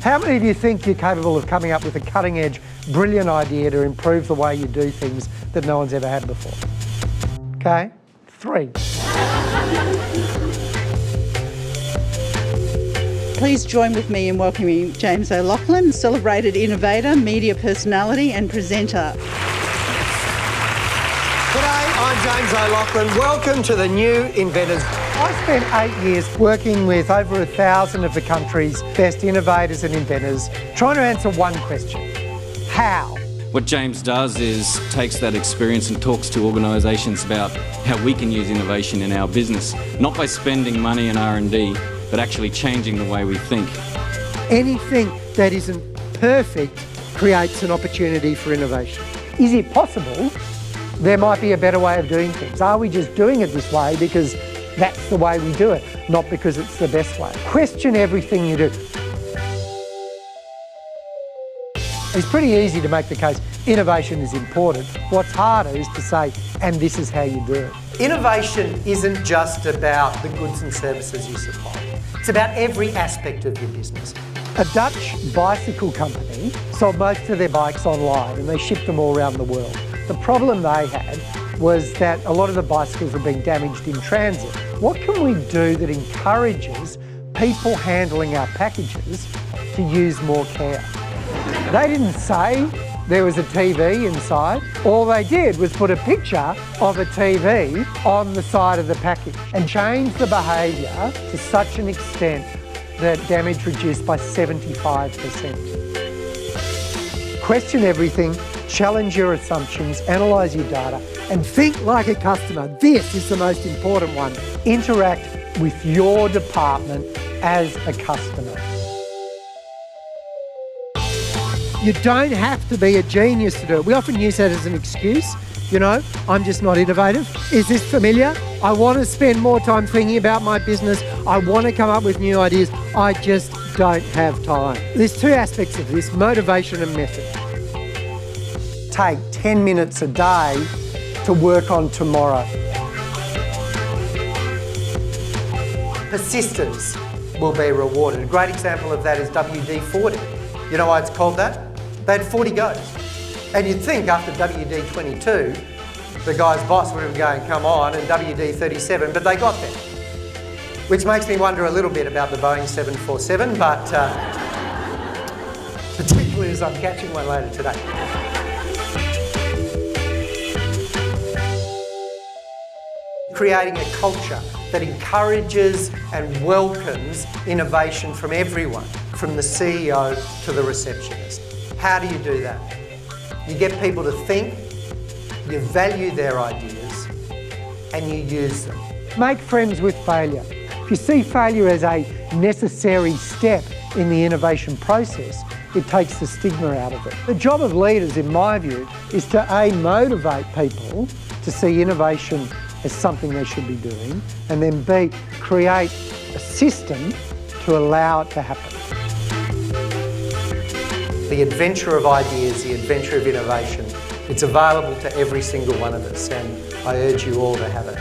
How many of you think you're capable of coming up with a cutting-edge, brilliant idea to improve the way you do things that no one's ever had before? Okay, 3. Please join with me in welcoming James OLoghlin, celebrated innovator, media personality and presenter. G'day, I'm James OLoghlin. Welcome to the new Inventors. I spent 8 years working with over 1,000 of the country's best innovators and inventors, trying to answer one question: how? What James does is takes that experience and talks to organisations about how we can use innovation in our business, not by spending money in R&D, but actually changing the way we think. Anything that isn't perfect creates an opportunity for innovation. Is it possible there might be a better way of doing things? Are we just doing it this way because that's the way we do it, not because it's the best way? Question everything you do. It's pretty easy to make the case innovation is important. What's harder is to say, and this is how you do it. Innovation isn't just about the goods and services you supply. It's about every aspect of your business. A Dutch bicycle company sold most of their bikes online and they shipped them all around the world. The problem they had was that a lot of the bicycles were being damaged in transit. What can we do that encourages people handling our packages to use more care? They didn't say there was a TV inside. All they did was put a picture of a TV on the side of the package and change the behaviour to such an extent that damage reduced by 75%. Question everything, challenge your assumptions, analyse your data, and think like a customer. This is the most important one. Interact with your department as a customer. You don't have to be a genius to do it. We often use that as an excuse. You know, I'm just not innovative. Is this familiar? I want to spend more time thinking about my business. I want to come up with new ideas. I just don't have time. There's 2 aspects of this: motivation and method. Take 10 minutes a day to work on tomorrow. Persistence will be rewarded. A great example of that is WD-40. You know why it's called that? They had 40 goes. And you'd think after WD-22, the guy's boss would have been going, come on, and WD-37, but they got there. Which makes me wonder a little bit about the Boeing 747, but particularly as I'm catching one later today. Creating a culture that encourages and welcomes innovation from everyone, from the CEO to the receptionist. How do you do that? You get people to think, you value their ideas, and you use them. Make friends with failure. If you see failure as a necessary step in the innovation process, it takes the stigma out of it. The job of leaders, in my view, is to A, motivate people to see innovation as something they should be doing, and then B, create a system to allow it to happen. The adventure of ideas, the adventure of innovation, it's available to every single one of us, and I urge you all to have it.